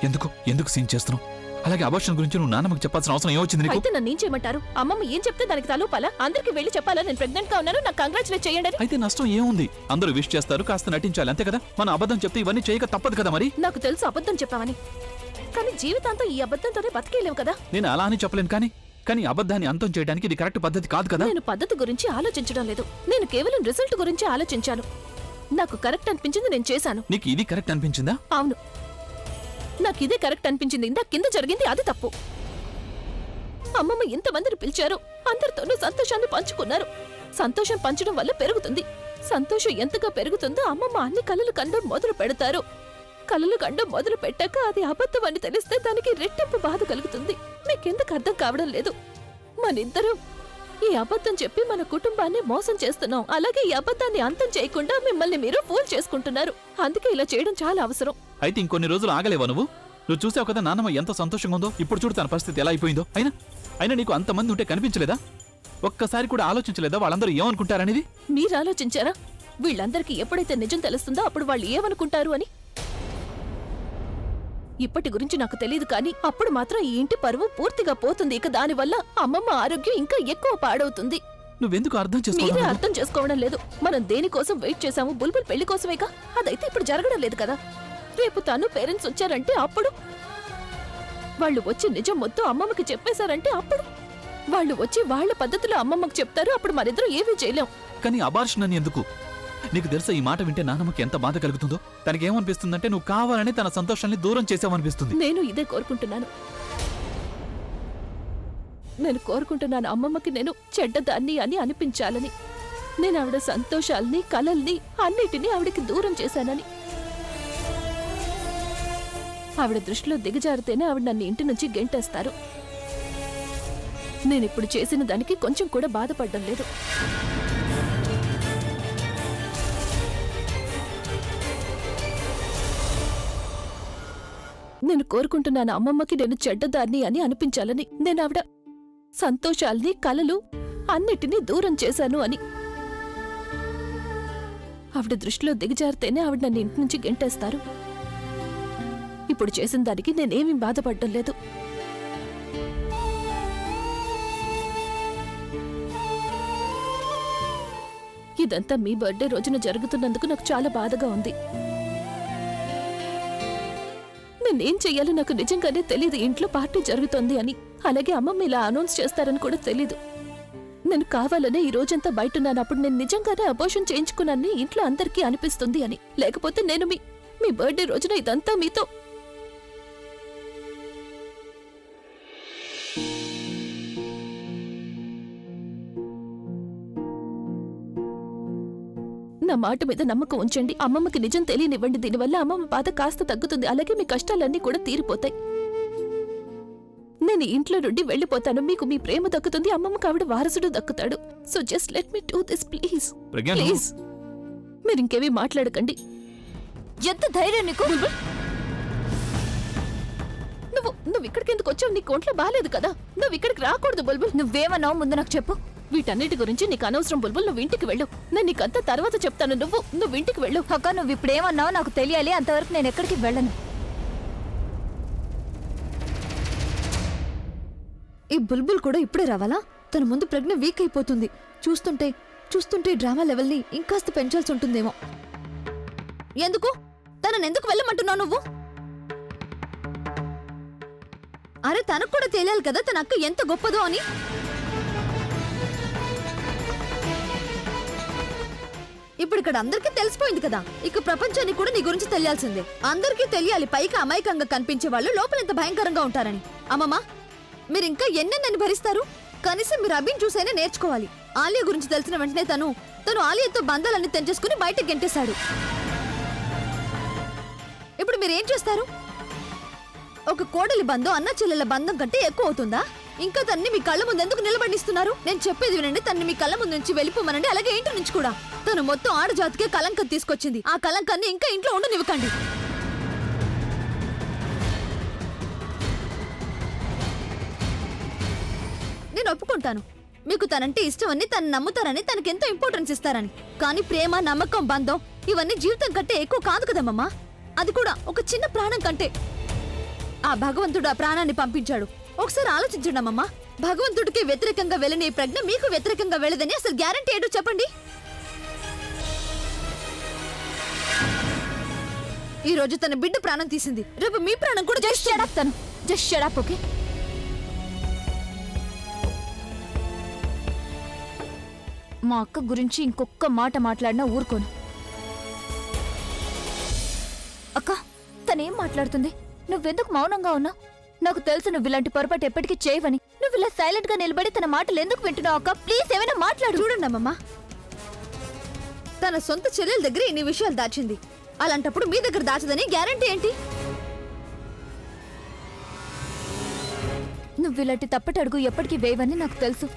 ఎందుకు ఎందుకు సీన్ చేస్తున్నావు? అలాగే అబార్షన్ గురించి నువ్వు నాన్నమ్మకి చెప్పాల్సిన అవసరం ఏమొచ్చింది నీకు? అయితే నన్ను ఏం చేయమంటారు? అమ్మమ్మ ఏం చెప్తే దానికి తలూపాలా? అందరికి వెళ్ళి చెప్పాలా నేను ప్రెగ్నెంట్ గా ఉన్నాను, నాకు కంగ్రాచులేట్ చేయండి? అయితే నష్టం ఏముంది? అందరూ విష్ చేస్తారు, కాస్త నటించాలి అంతే కదా. మనం అబద్ధం చెప్తే ఇవన్నీ చేయక తప్పదు కదా. మరి నాకు తెలుసు అబద్ధం చెప్పామని, కానీ జీవితాంతం ఈ అబద్ధంతోనే బతికేలేవు కదా. నేను అలా అని చెప్పలేను, కానీ అబద్ధాన్ని అంతం చేయడానికి ఇది కరెక్ట్ పద్ధతి కాదు కదా. నేను పద్ధతి గురించి ఆలోచించడం లేదు, నేను కేవలం రిజల్ట్ గురించి ఆలోచించాను. నాకు కరెక్ట్ అనిపించింది నేను చేశాను. నీకు ఇది కరెక్ట్ అనిపించిందా? అవును, నాకు ఇదే కరెక్ట్ అనిపించింది. ఇందా కింద జరిగింది అది తప్పు. అమ్మమ్మ ఇంతమందిని పిలిచారు, అందరితోనూ సంతోషాన్ని పంచుకున్నారు. సంతోషం పంచడం వల్ల పెరుగుతుంది. సంతోషం ఎంతగా పెరుగుతుందో అమ్మమ్మ అన్ని కలలు కండం మొదలు పెడతారు. కలలు కండం మొదలు పెట్టాక అది అబద్ధం అని తెలిస్తే దానికి రెట్టింపు బాధ కలుగుతుంది. మీకెందుకు అర్థం కావడం లేదు? మనిద్దరం ఈ అబద్ధం చెప్పి మన కుటుంబాన్ని మోసం చేస్తున్నాం. అలాగే ఈ అబద్ధాన్ని అంతం చేయకుండా మిమ్మల్ని మీరు ఫూల్ చేసుకుంటున్నారు. అందుకే ఇలా చేయడం చాలా అవసరం. అయితే ఇంకొన్ని రోజులు ఆగలేవా నువ్వు చూసావు కదా నాన్నమ్మ ఎంత సంతోషంగా ఉందో. ఇప్పుడు చూడు తన పరిస్థితి ఎలా అయిపోయిందో. అయినా నీకు అంతమంది ఉంటే కనిపించలేదా? ఒక్కసారి కూడా ఆలోచించలేదా వాళ్ళందరూ ఏమనుకుంటారనేది? మీరు ఆలోచించారా? వీళ్ళందరికీ ఎప్పుడైతే నిజం తెలుస్తుందో అప్పుడు వాళ్ళు ఏమనుకుంటారు అని? ఇప్పటి గురించి నాకు తెలియదు, కానీ అప్పుడు మాత్రం ఈ ఇంటి పరువు పూర్తిగా పోతుంది. ఇక దానివల్ల అమ్మమ్మ ఆరోగ్యం ఇంకా ఎక్కువ పాడవుతుంది. నువ్వెందుకు అర్థం మీరే చేసుకోవడం? అర్థం చేసుకోవడం లేదు. మనం దేనికోసం వెయిట్ చేశాము? బుల్బుల్ పెళ్లి కోసమేగా. అదైతే ఇప్పుడు జరగడం లేదు కదా. రేపు తను పేరెంట్స్ వచ్చారంటే అప్పుడు, వాళ్ళు వచ్చి నిజం మొత్తం అమ్మమ్మకి చెప్పేశారంటే అప్పుడు, వాళ్ళు వచ్చి వాళ్ళ పద్ధతిలో అమ్మమ్మకి చెప్తారు. అప్పుడు మరిద్దరం ఏమీ చేయలేం. కానీ అబార్షన్ అని ఎందుకు? నీకు తెలుసా ఈ మాట వింటే నాన్నమ్మకి ఎంత బాధ కలుగుతుందో? తనకేమనిపిస్తుందంటే నువ్వు కావాలని తన సంతోషాన్ని దూరం చేసావనిపిస్తుంది. నేను ఇదే కోరుకుంటున్నాను. నేను కోరుకుంటున్నాను అమ్మమ్మకి నేను చెడ్డదాన్ని అని అనిపించాలని. నేను ఆవిడ సంతోషాల్ని, కలల్ని అన్నిటినీ ఆవిడకి దూరం చేశానని. ఆవిడ దృష్టిలో దిగజారితేనే ఆవిడ నన్ను ఇంటి నుంచి గెంటేస్తారు. నేనిప్పుడు చేసిన దానికి కొంచెం కూడా బాధపడ్డం లేదు. నేను కోరుకుంటున్నాను అమ్మమ్మకి నేను చెడ్డదాన్ని అని అనిపించాలని. నేను ఆవిడ సంతోషాల్ని, కలలు అన్నిటినీ దూరం చేశాను అని. ఆవిడ దృష్టిలో దిగజారితేనే ఆవిడ నన్ను ఇంటి నుంచి గెంటేస్తారు. ఇప్పుడు చేసిన దానికి నేనేమీ బాధపడ్డం లేదు. ఇదంతా మీ బర్త్డే రోజున జరుగుతున్నందుకు నాకు చాలా బాధగా ఉంది. నేనేం చెయ్యాలో నాకు నిజంగానే తెలీదు. ఇంట్లో పార్టీ జరుగుతోంది అని, అలాగే అమ్మమ్మ ఇలా అనౌన్స్ చేస్తారని కూడా తెలీదు. నేను కావాలనే ఈ రోజంతా బయటున్నాను. అప్పుడు నేను నిజంగానే అబోర్షన్ చేయించుకున్నానని ఇంట్లో అందరికీ అనిపిస్తుంది అని. లేకపోతే నేను మీ బర్త్డే రోజున ఇదంతా మీతో నా మాట మీద నమ్మకం ఉంచండి. అమ్మమ్మకి నిజం తెలియనివ్వండి. దీనివల్ల అమ్మమ్మ బాధ కాస్త తగ్గుతుంది. అలాగే మీ కష్టాలన్నీ కూడా తీరిపోతాయి. నేను ఇంట్లో నుండి వెళ్ళిపోతాను. మీకు మీ ప్రేమ దక్కుతుంది. అమ్మమ్మకి ఆవిడ వారసుడు దక్కుతాడు. So just let me do this please. Please మీరు ఇంకేమీ మాట్లాడకండి. ఎంత ధైర్యం నీకు? నువ్వు ఇక్కడికి ఎందుకు వచ్చావు? నీకు ఒంట్లో బాలేదు కదా. నువ్వు ఇక్కడికి రాకూడదు బుల్బుల్. నువ్వేమన్నావు ముందు నాకు చెప్పు. వీటన్నిటి గురించి నీకు అనవసరం బుల్బుల్. నువ్వు ఇంటికి వెళ్ళు. నేను నీకంతా తర్వాత చెప్తాను. నువ్వు ఇంటికి వెళ్ళు. అక్క నువ్వు ఇప్పుడేమన్నావు నాకు తెలియాలి. అంతవరకు నేను ఎక్కడికి వెళ్ళను. ఈ బుల్బుల్ కూడా ఇప్పుడే రావాలా? తన ముందు ప్రజ్ఞ వీక్ అయిపోతుంది. చూస్తుంటే డ్రామా లెవెల్ని ఇంకాస్త పెంచాల్సి ఉంటుందేమో. ఎందుకు తననెందుకు వెళ్ళమంటున్నావు నువ్వు? అరే తనకు కూడా తెలియాలి కదా తన అక్క ఎంత గొప్పదో అని. ఇప్పుడు ఇక్కడ అందరికీ తెలిసిపోయింది కదా. ఇక ప్రపంచానికి కూడా నీ గురించి తెలియాల్సిందే. అందరికీ తెలియాలి పైకి అమాయకంగా కనిపించే వాళ్ళు లోపల ఎంత భయంకరంగా ఉంటారని. అమ్మమ్మ మీరు ఇంకా ఎన్నెన్నని భరిస్తారు? కనీసం మీరు అభిని చూసైనా నేర్చుకోవాలి. ఆలియా గురించి తెలిసిన వెంటనే తను ఆలియాతో బంధాలన్నీ తెంచేసుకుని బయటకు గెంటేశాడు. ఇప్పుడు మీరేం చేస్తారు? ఒక కోడలి బంధం అన్న చెల్లెల బంధం కంటే ఎక్కువ అవుతుందా? ఇంకా తన్ని మీ కళ్ళ ముందు ఎందుకు నిలబడిస్తున్నారు? నేను చెప్పేది వినండి. తన్ని మీ కళ్ళ ముందు నుంచి వెళ్ళిపోమనండి. అలాగే ఇంటి నుంచి కూడా. తను మొత్తం ఆడజాతికే కలంకం తీసుకొచ్చింది. ఆ కలంకాన్ని ఇంకా ఇంట్లో ఉండనివ్వకండి. నేను ఒప్పుకుంటాను మీకు తనంటే ఇష్టమని, తను నమ్ముతారని, తనకెంతో ఇంపార్టెన్స్ ఇస్తారని. కానీ ప్రేమ, నమ్మకం, బంధం ఇవన్నీ జీవితం కంటే ఎక్కువ కాదు కదమ్మా. అది కూడా ఒక చిన్న ప్రాణం కంటే. ఆ భగవంతుడు ఆ ప్రాణాన్ని పంపించాడు. ఒకసారి ఆలోచించండి అమ్మమ్మ. భగవంతుడికి వ్యతిరేకంగా వెళ్ళని ఈ ప్రజ్ఞ మీకు వ్యతిరేకంగా వెళ్ళదని అసలు గ్యారంటీ ఏంటో చెప్పండి. ఈ రోజు తన బిడ్డ ప్రాణం తీసింది, రేపు మీ ప్రాణం కూడా జస్ట్ షట్ అప్ తను. Just shut up, okay? మా అక్క గురించి ఇంకొక మాట మాట్లాడినా ఊరుకోను. అక్క, తనేం మాట్లాడుతుంది? నువ్వెందుకు మౌనంగా ఉన్నావు? నాకు తెలుసు నువ్వు ఇలాంటి పొరపాటు ఎప్పటికీ చేయవని. నువ్వు ఇలా సైలెంట్ గా నిలబడి తన మాటలు ఎందుకు వింటున్నావు అక్క? ప్లీజ్ ఏమైనా మాట్లాడు. చూడండి అమ్మమ్మ, తన సొంత చెల్లెల దగ్గర ఇన్ని విషయాలు దాచింది, అలాంటప్పుడు మీ దగ్గర దాచదని గ్యారంటీ ఏంటి? నువ్వు ఇలాంటి తప్పటి అడుగు ఎప్పటికీ వేయవని నాకు తెలుసు.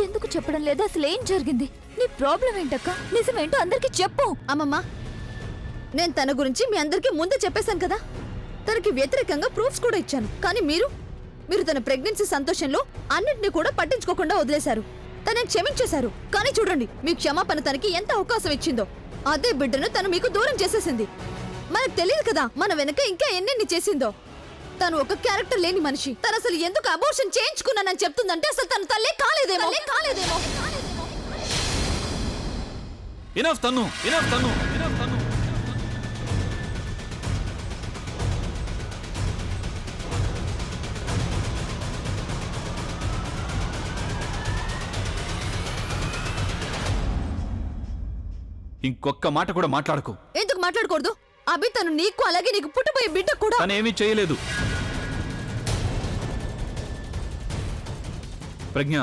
ఎందుకు చెప్పడం లేదు? అసలు ఏం జరిగింది? నీ ప్రాబ్లం ఏంటక్క? నిజమేంటో అందరికీ చెప్పు. అమ్మమ్మ, నేను తన గురించి మీ అందరికీ ముందే చెప్పేశాను కదా. తనకి వ్యతిరేకంగా ప్రూఫ్స్ కూడా ఇచ్చాను. కానీ మీరు తన ప్రెగ్నెన్సీ సంతోషంలో అన్నింటినీ కూడా పట్టించుకోకుండా వదిలేశారు. తనని క్షమించేశారు. కానీ చూడండి, మీ క్షమాపణ తనకి ఎంత అవకాశం ఇచ్చిందో. అదే బిడ్డను తను మీకు దూరం చేసేసింది. మనకు తెలియదు కదా మన వెనక ఇంకా ఎన్నెన్ని చేసిందో. తను ఒక క్యారెక్టర్ లేని మనిషి. తను అసలు ఎందుకు అబోర్షన్ చేయించుకున్నానని చెప్తుందంటే అసలు తను తల్లే కాలేదేమో. ఇనఫ్ తన్ను, ఇనఫ్ తన్ను, ఇనఫ్ తన్ను. ఇంకొక్క మాట కూడా మాట్లాడకు. ఎందుకు మాట్లాడకూడదు? అభి తను నీకు అలాగే నీకు పుట్టబోయే బిడ్డ కూడా తనేమీ చేయలేదు. ప్రజ్ఞ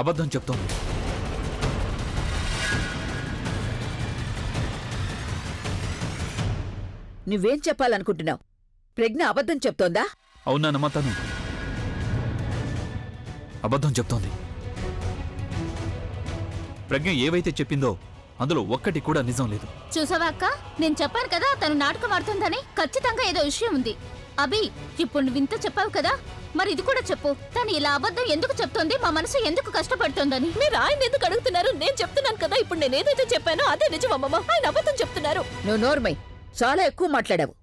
అబద్ధం చెప్తోంది. నువ్వేం చెప్పాలనుకుంటున్నావు? ప్రజ్ఞ అబద్ధం చెప్తోందా? అవునానమ్మా, తను అబద్ధం చెప్తోంది. ప్రజ్ఞ ఏవైతే చెప్పిందో అందులో ఒక్కటి కూడా నిజం లేదు. చూసావా అక్క, నేను చెప్పాను కదా తను నాటకం ఆడుతుందని. ఖచ్చితంగా ఏదో విషయం ఉంది. అభి, ఇప్పుడు నువ్వు ఇంత చెప్పావు కదా, మరి ఇది కూడా చెప్పు. తను ఇలా అబద్ధం ఎందుకు చెప్తోంది? మా మనసు ఎందుకు కష్టపడుతోందని. మీరు ఆయన ఎందుకు అడుగుతున్నారు? నేను చెప్తున్నాను కదా, ఇప్పుడు నేను ఏదైతే చెప్పానో అదే నిజం అమ్మమ్మ. ఆయన అబద్ధం చెప్తున్నారు. నువ్వు నోర్మై, చాలా ఎక్కువ మాట్లాడావు.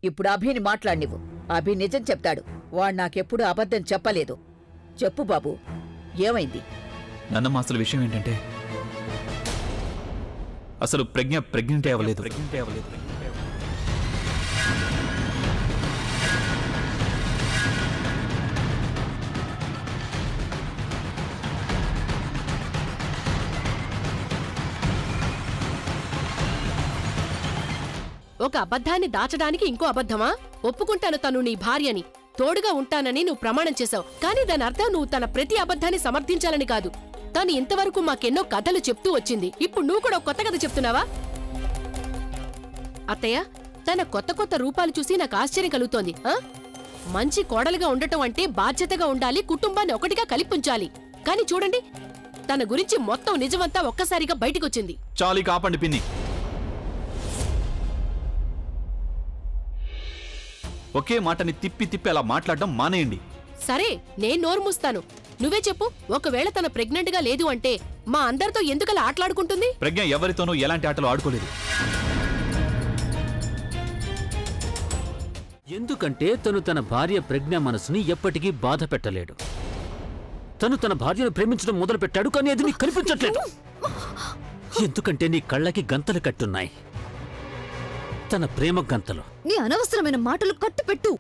ఇప్పుడు అభిని మాట్లాడినివ్వు. అభి నిజం చెప్తాడు. వాడు నాకెప్పుడు అబద్ధం చెప్పలేదు. చెప్పు బాబు, ఏమైంది? నన్నమ్మ, అసలు విషయం ఏంటంటే అసలు ప్రజ్ఞ ప్రెగ్నెంట్ అవ్వలేదు. ఒక అబద్ధాన్ని దాచడానికి ఇంకో అబద్ధమా? ఒప్పుకుంటాను తను నీ భార్యని, తోడుగా ఉంటానని నువ్వు ప్రమాణం చేశావు. కానీ దాని అర్థం నువ్వు తన ప్రతి అబద్ధాన్ని సమర్థించాలని కాదు. తను ఇంతవరకు మాకెన్నో కథలు చెప్తూ వచ్చింది. ఇప్పుడు నువ్వు కూడా కొత్త కథ చెప్తున్నావా? అత్తయ్య, తన కొత్త కొత్త రూపాలు చూసి నాకు ఆశ్చర్యం కలుగుతోంది. మంచి కోడలుగా ఉండటం అంటే బాధ్యతగా ఉండాలి, కుటుంబాన్ని ఒకటిగా కలిపుంచాలి. కానీ చూడండి, తన గురించి మొత్తం నిజమంతా ఒక్కసారిగా బయటికొచ్చింది. చాలి, కాపండి పిన్ని. ఒకే మాటని తిప్పి తిప్పి అలా మాట్లాడడం మానేయండి. సరే, నేను నోరు మూస్తాను. నువ్వే చెప్పు, ఒకవేళ తన ప్రెగ్నెంట్ గా లేదు అంటే మా అందరితో ఎందుకలా ఆటలాడుకుంటుంది? ప్రజ్ఞ ఎవరితోనూ ఎలాంటి ఆటలు ఆడుకోలేదు. ఎందుకంటే తను తన భార్య ప్రజ్ఞ మనసుని ఎప్పటికీ బాధ పెట్టలేడు. తను తన భార్యను ప్రేమించడం మొదలుపెట్టాడు, కానీ అది నీకు కనిపించట్లేదు. ఎందుకంటే నీ కళ్ళకి గంతలు కట్టున్నాయి, తన ప్రేమ గంతలు. నీ అనవసరమైన మాటలు కట్టుపెట్టు.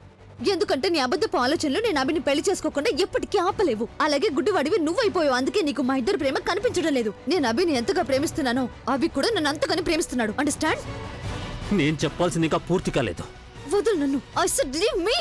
ఎందుకంటే నీ అబద్ధపు ఆలోచనలు నేను అభిని పెళ్లి చేసుకోకుండా ఎప్పటికీ ఆపలేవు. అలాగే గుడ్డివాడివి నువ్వైపోయావు. అందుకే నీకు మా ఇద్దరు ప్రేమ కనిపించడం లేదు. నేను అభిని ఎంతగా ప్రేమిస్తున్నానో అభి కూడా నన్ను అంతగానే ప్రేమిస్తున్నాడు. అండర్స్టాండ్? నేను చెప్పాల్సింది ఇంకా పూర్తి కాలేదు. వదులు నన్ను. I said leave me.